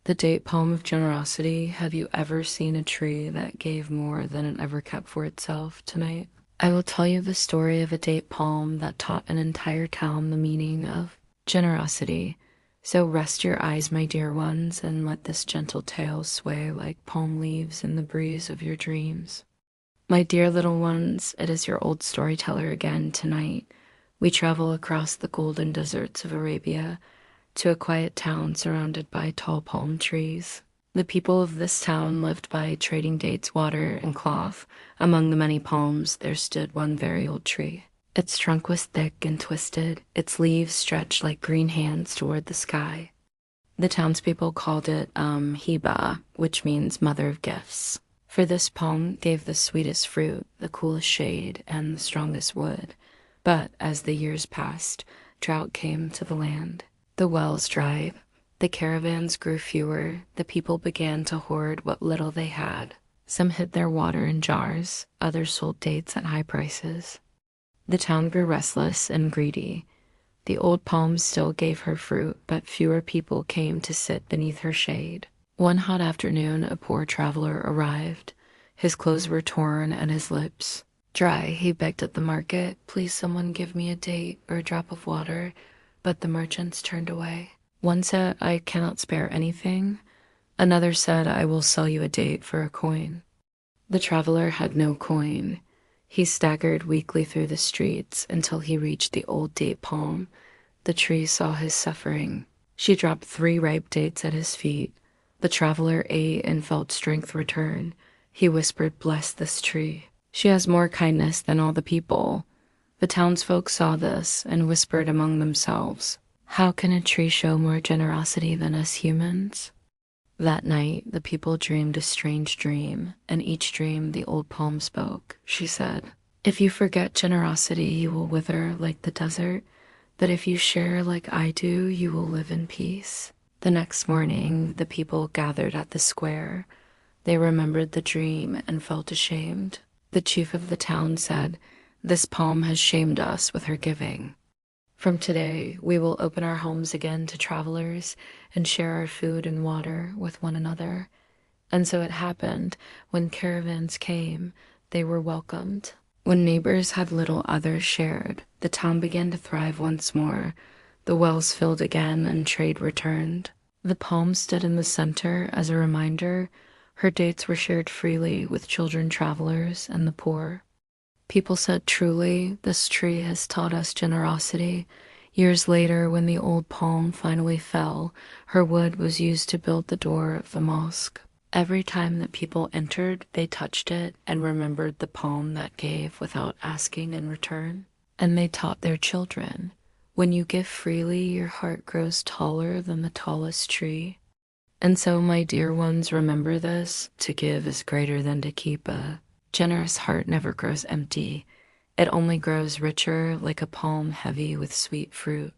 The date palm of generosity. Have you ever seen a tree that gave more than it ever kept for itself? Tonight, I will tell you the story of a date palm that taught an entire town the meaning of generosity. So rest your eyes, my dear ones, and let this gentle tale sway like palm leaves in the breeze of your dreams. My dear little ones, it is your old storyteller again tonight. We travel across the golden deserts of Arabia to a quiet town surrounded by tall palm trees. The people of this town lived by trading dates, water, and cloth. Among the many palms, there stood one very old tree. Its trunk was thick and twisted, its leaves stretched like green hands toward the sky. The townspeople called it Hiba, which means mother of gifts. For this palm gave the sweetest fruit, the coolest shade, and the strongest wood. But as the years passed, drought came to the land. The wells dried, the caravans grew fewer, the people began to hoard what little they had. Some hid their water in jars, others sold dates at high prices. The town grew restless and greedy. The old palm still gave her fruit, but fewer people came to sit beneath her shade. One hot afternoon, a poor traveler arrived. His clothes were torn and his lips dry. He begged at the market, "Please, someone give me a date or a drop of water." But the merchants turned away. One said, "I cannot spare anything." Another said, "I will sell you a date for a coin." The traveler had no coin. He staggered weakly through the streets until he reached the old date palm. The tree saw his suffering. She dropped 3 ripe dates at his feet. The traveler ate and felt strength return. He whispered, "Bless this tree. She has more kindness than all the people." The townsfolk saw this and whispered among themselves, "How can a tree show more generosity than us humans?" That night, the people dreamed a strange dream, and each dream the old palm spoke. She said, "If you forget generosity, you will wither like the desert, but if you share like I do, you will live in peace." The next morning, the people gathered at the square. They remembered the dream and felt ashamed. The chief of the town said, "This palm has shamed us with her giving. From today, we will open our homes again to travelers and share our food and water with one another." And so it happened. When caravans came, they were welcomed. When neighbors had little, others shared. The town began to thrive once more. The wells filled again and trade returned. The palm stood in the center as a reminder. Her dates were shared freely with children, travelers, and the poor. People said, "Truly, this tree has taught us generosity." Years later, when the old palm finally fell, her wood was used to build the door of the mosque. Every time that people entered, they touched it and remembered the palm that gave without asking in return. And they taught their children, when you give freely, your heart grows taller than the tallest tree. And so, my dear ones, remember this: to give is greater than to keep. A generous heart never grows empty. It only grows richer, like a palm heavy with sweet fruit.